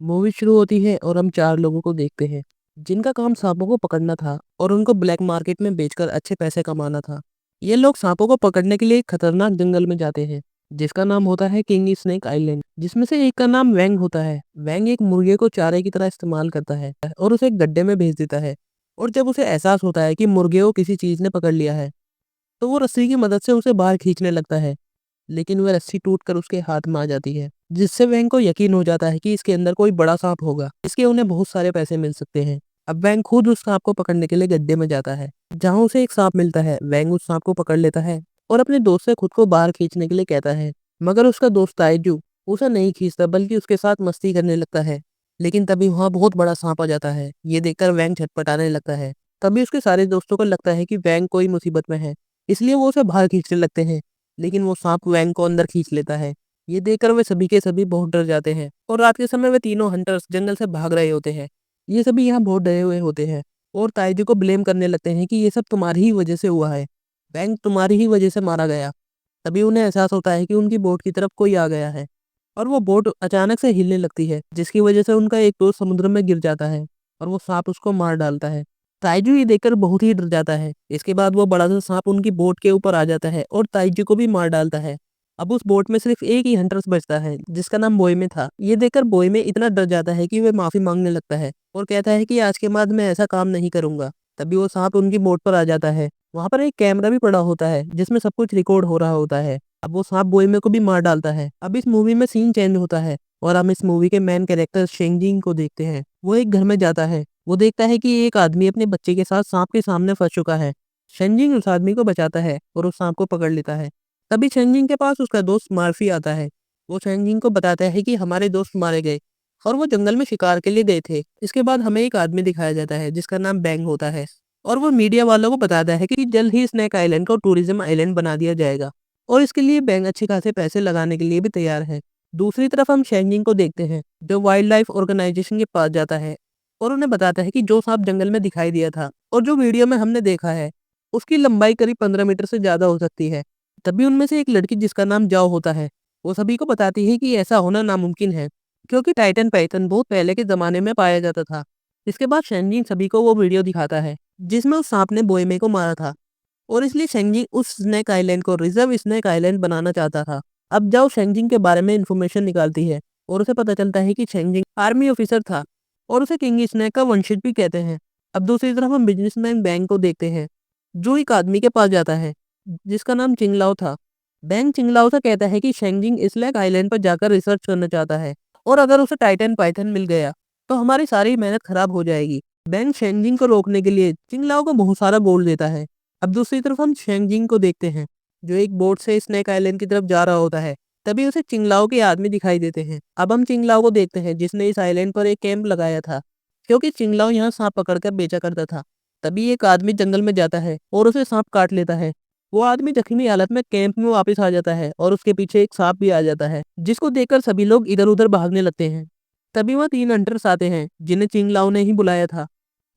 Movie शुरू होती है और हम 4 लोगों को देखते हैं, जिनका काम सांपों को पकड़ना था और उनको ब्लैक मार्केट में बेचकर अच्छे पैसे कमाना था। ये लोग सांपों को पकड़ने के लिए एक खतरनाक जंगल में जाते हैं, जिसका नाम होता है किंग स्नेक आइलैंड, जिसमें से एक का नाम वैंग होता है। वैंग एक मुर्गे को चारे की तरह इस्तेमाल करता है और उसे एक गड्ढे में भेज देता है। और जब उसे एहसास होता है कि मुर्गे को किसी चीज ने पकड़ लिया है, तो वो रस्सी की मदद से उसे बाहर खींचने लगता है। लेकिन वह रस्सी टूटकर उसके हाथ में आ जाती है, जिससे वैंग को यकीन हो जाता है कि इसके अंदर कोई बड़ा सांप होगा, इसके उन्हें बहुत सारे पैसे मिल सकते हैं। अब वैंग खुद उस सांप को पकड़ने के लिए गड्ढे में जाता है, जहां उसे एक सांप मिलता है। वैंग उस सांप को पकड़ लेता है और अपने दोस्त से खुद को बाहर खींचने के लिए कहता है, मगर उसका दोस्त ताइजू उसे नहीं खींचता, बल्कि उसके साथ मस्ती करने लगता है। लेकिन तभी वहां बहुत बड़ा सांप आ जाता है। ये देखकर वैंग छटपटाने लगता है। तभी उसके सारे दोस्तों को लगता है कि वैंग कोई मुसीबत में है, इसलिए वो उसे बाहर खींचने लगते हैं। लेकिन वो सांप वैंग को अंदर खींच लेता है। ये देखकर वे सभी के सभी बहुत डर जाते हैं और रात के समय वे तीनों हंटर्स जंगल से भाग रहे होते हैं। ये सभी यहाँ बहुत डरे हुए होते हैं और ताइजू को ब्लेम करने लगते हैं कि ये सब तुम्हारी ही वजह से हुआ है, वैंग तुम्हारी ही वजह से मारा गया। तभी उन्हें एहसास होता है कि उनकी बोट की तरफ कोई आ गया है और वो बोट अचानक से हिलने लगती है, जिसकी वजह से उनका एक दोस्त समुद्र में गिर जाता है और वो सांप उसको मार डालता है। ताइजू ये देखकर बहुत ही डर जाता है। इसके बाद वो बड़ा सा सांप उनकी बोट के ऊपर आ जाता है और ताइजू को भी मार डालता है। अब उस बोट में सिर्फ एक ही हंटर्स बचता है, जिसका नाम बोयमे था। ये देखकर बोयमे इतना डर जाता है कि वह माफी मांगने लगता है और कहता है कि आज के बाद मैं ऐसा काम नहीं करूंगा। तभी वो सांप उनकी बोट पर आ जाता है। वहां पर एक कैमरा भी पड़ा होता है, जिसमें सब कुछ रिकॉर्ड हो रहा होता है। अब वो सांप बोयमे को भी मार डालता है। अब इस मूवी में सीन चेंज होता है और हम इस मूवी के मेन कैरेक्टर शेंगजिंग को देखते हैं। वो एक घर में जाता है। वो देखता है कि एक आदमी अपने बच्चे के साथ सांप के सामने फंस चुका है। शेंजिंग उस आदमी को बचाता है और उस सांप को पकड़ लेता है। तभी शेंजिंग के पास उसका दोस्त मार्फी आता है। वो शेंजिंग को बताता है कि हमारे दोस्त मारे गए और वो जंगल में शिकार के लिए गए थे। इसके बाद हमें एक आदमी दिखाया जाता है, जिसका नाम बैंग होता है और वो मीडिया वालों को बताता है कि जल्द ही स्नैक आइलैंड को टूरिज्म आइलैंड बना दिया जाएगा और इसके लिए बैंग अच्छे खासे पैसे लगाने के लिए भी तैयार है। दूसरी तरफ हम शेंजिंग को देखते हैं, जो वाइल्ड लाइफ ऑर्गेनाइजेशन के पास जाता है और उन्हें बताता है कि जो सांप जंगल में दिखाई दिया था और जो वीडियो में हमने देखा है, उसकी लंबाई करीब 15 मीटर से ज्यादा हो सकती है। तभी उनमें से एक लड़की, जिसका नाम जाओ होता है, वो सभी को बताती है कि ऐसा होना नामुमकिन है, क्योंकि टाइटन पाइथन बहुत पहले के जमाने में पाया जाता था। इसके बाद शेंजिंग सभी को वो वीडियो दिखाता है, जिसमें उस सांप ने बोयमे को मारा था और इसलिए शेंजिंग उस स्नेक आइलैंड को रिजर्व स्नेक आइलैंड बनाना चाहता था। अब जाओ शेंजिंग के बारे में इंफॉर्मेशन निकालती है और उसे पता चलता है कि शेंजिंग आर्मी ऑफिसर था और उसे किंग स्नेक का वंशज भी कहते हैं। अब दूसरी तरफ हम बिजनेसमैन बैंग को देखते हैं, जो एक आदमी के पास जाता है, जिसका नाम चिंगलाओ था। बैंग चिंगलाओ से कहता है कि शेंजिंग स्लैक आइलैंड पर जाकर रिसर्च करना चाहता है और अगर उसे टाइटन पाइथन मिल गया तो हमारी सारी मेहनत खराब हो जाएगी। बैंग शेंजिंग को रोकने के लिए चिंगलाओ को बहुत सारा गोल्ड देता है। अब दूसरी तरफ हम शेंजिंग को देखते हैं, जो एक बोट से स्नेक आइलैंड की तरफ जा रहा होता है। तभी उसे चिंगलाओ के आदमी दिखाई देते हैं। अब हम चिंगलाओ को देखते हैं, जिसने इस आइलैंड पर एक कैंप लगाया था, क्योंकि चिंगलाओ यहाँ सांप पकड़कर बेचा करता था। तभी एक आदमी जंगल में जाता है और उसे सांप काट लेता है। वो आदमी जख्मी हालत में कैंप में वापस आ जाता है और उसके पीछे एक सांप भी आ जाता है, जिसको देखकर सभी लोग इधर उधर भागने लगते हैं। तभी वहाँ 3 हंटर्स आते हैं, जिन्हें चिंगलाओ ने ही बुलाया था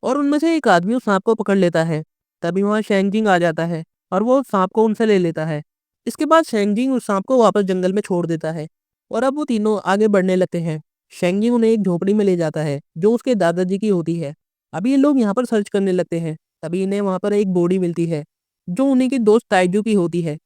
और उनमें से एक आदमी उस सांप को पकड़ लेता है। तभी वहाँ शेंगजिंग आ जाता है और वो सांप को उनसे ले लेता है। इसके बाद शेंगजिंग उस सांप को वापस जंगल में छोड़ देता है और अब वो तीनों आगे बढ़ने लगते हैं। शेंगजिंग उन्हें एक झोपड़ी में ले जाता है, जो उसके दादाजी की होती है। अब ये लोग यहाँ पर सर्च करने लगते हैं। तभी इन्हें वहाँ पर एक बॉडी मिलती है, जो उन्हीं की दोस्त ताइजू की होती है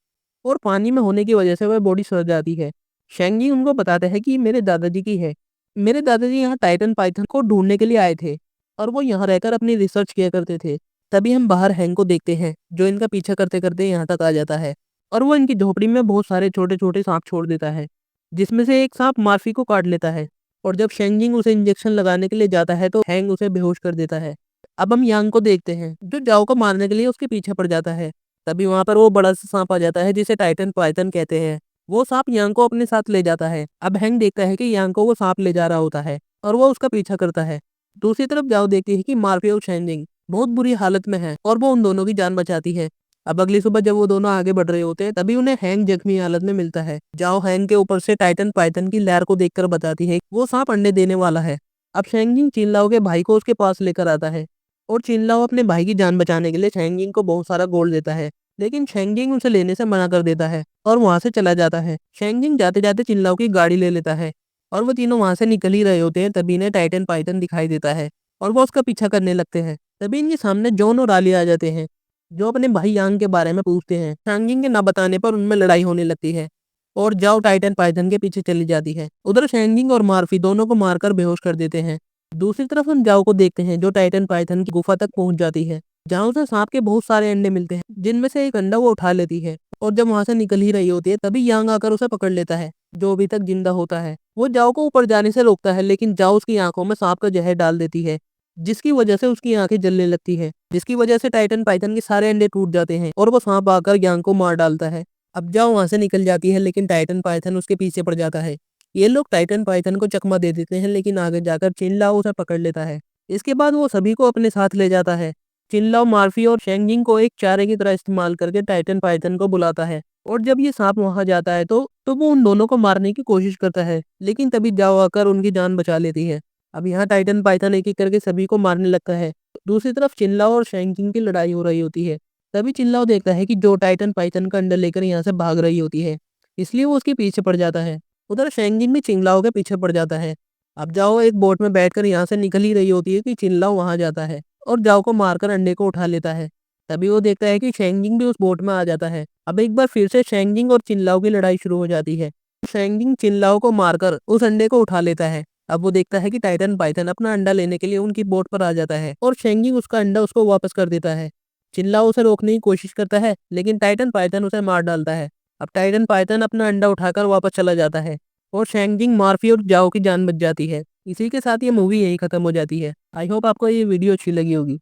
और पानी में होने की वजह से वह बॉडी सड़ जाती है। शेंगजिंग उनको बताते हैं कि मेरे दादाजी की है। मेरे दादाजी यहाँ टाइटन पाइथन को ढूंढने के लिए आए थे और वो यहाँ रहकर अपनी रिसर्च किया करते थे। तभी हम बाहर हैंग को देखते हैं, जो इनका पीछा करते करते यहाँ तक आ जाता है और वो इनकी झोपड़ी में बहुत सारे छोटे छोटे सांप छोड़ देता है, जिसमें से एक सांप मार्फी को काट लेता है। और जब शेंजिंग उसे इंजेक्शन लगाने के लिए जाता है तो हैंग उसे बेहोश कर देता है। अब हम यांग को देखते हैं, जो जाओ को मारने के लिए उसके पीछे पड़ जाता है। तभी वहां पर वो बड़ा सा सांप आ जाता है, जिसे टाइटन पाइथन कहते हैं। वो सांप यांग को अपने साथ ले जाता है। अब हैंग देखता है कि यांग को वो सांप ले जा रहा होता है और वो उसका पीछा करता है। दूसरी तरफ जाओ देखती है कि मार्फी और शेंजिंग बहुत बुरी हालत में है और वो उन दोनों की जान बचाती है। अब अगली सुबह जब वो दोनों आगे बढ़ रहे होते हैं, तभी उन्हें हैंग जख्मी हालत में मिलता है। जाओ हैंग के ऊपर से टाइटन पाइथन की लहर को देखकर बताती है वो सांप अंडे देने वाला है। अब शेंजिंग चिनलाओ के भाई को उसके पास लेकर आता है और चिनलाओ अपने भाई की जान बचाने के लिए शेंजिंग को बहुत सारा गोल्ड देता है। लेकिन शेंजिंग उसे लेने से मना कर देता है और वहां से चला जाता है। शेंजिंग जाते जाते चिनलाओ की गाड़ी ले लेता है और वो तीनों वहाँ से निकल ही रहे होते हैं, तभी इन्हें टाइटन पाइथन दिखाई देता है और वो उसका पीछा करने लगते हैं। तभी इनके सामने जॉन और आलिया आ जाते हैं, जो अपने भाई यांग के बारे में पूछते हैं। शैंगिंग के ना बताने पर उनमें लड़ाई होने लगती है और जाओ टाइटन पाइथन के पीछे चली जाती है। उधर शैंगिंग और मार्फी दोनों को मारकर बेहोश कर देते हैं। दूसरी तरफ हम जाओ को देखते हैं, जो टाइटन पाइथन की गुफा तक पहुंच जाती है, जहाँ उसे सांप के बहुत सारे अंडे मिलते हैं, जिनमें से एक अंडा वो उठा लेती है। और जब वहां से निकल ही रही होती है, तभी यांग आकर उसे पकड़ लेता है, जो अभी तक जिंदा होता है। वो जाओ को ऊपर जाने से रोकता है, लेकिन जाओ उसकी आंखों में सांप का जहर डाल देती है, जिसकी वजह से उसकी आंखें जलने लगती है, जिसकी वजह से टाइटन पाइथन के सारे अंडे टूट जाते हैं और वो सांप आकर यांग को मार डालता है। अब जाओ वहां से निकल जाती है, लेकिन टाइटन पाइथन उसके पीछे पड़ जाता है। ये लोग टाइटन पाइथन को चकमा दे देते हैं, लेकिन आगे जाकर चिनलाओ उसे पकड़ लेता है। इसके बाद वो सभी को अपने साथ ले जाता है। चिनलाओ मार्फी और शेंगिंग को एक चारे की तरह इस्तेमाल करके टाइटन पाइथन को बुलाता है, और जब ये सांप वहां जाता है तो वो उन दोनों को मारने की कोशिश करता है, लेकिन तभी जाओ आकर उनकी जान बचा लेती है। अब यहाँ टाइटन पाइथन एक एक करके सभी को मारने लगता है। दूसरी तरफ चिनलाओ और शेंगिंग की लड़ाई हो रही होती है। तभी चिनलाओ देखता है कि जो टाइटन पाइथन का अंडा लेकर यहाँ से भाग रही होती है, इसलिए वो उसके पीछे पड़ जाता है। उधर शेंगिंग भी चिंगलाओ के पीछे पड़ जाता है। अब जाओ एक बोट में बैठकर यहाँ से निकल ही रही होती है कि चिनलाओ वहां जाता है और जाओ को मारकर अंडे को उठा लेता है। तभी वो देखता है कि शेंगिंग भी उस बोट में आ जाता है। अब एक बार फिर से शेंगिंग और चिनलाओ की लड़ाई शुरू हो जाती है। शेंगिंग चिनलाओ को मारकर उस अंडे को उठा लेता है। अब वो देखता है कि टाइटन पाइथन अपना अंडा लेने के लिए उनकी बोट पर आ जाता है और शेंगिंग उसका अंडा उसको वापस कर देता है। चिल्लाओ उसे रोकने की कोशिश करता है, लेकिन टाइटन पाइथन उसे मार डालता है। अब टाइटन पाइथन अपना अंडा उठाकर वापस चला जाता है और शेंगिंग, मार्फी और जाओ की जान बच जाती है। इसी के साथ ये मूवी यहीं खत्म हो जाती है। आई होप आपको ये वीडियो अच्छी लगी होगी।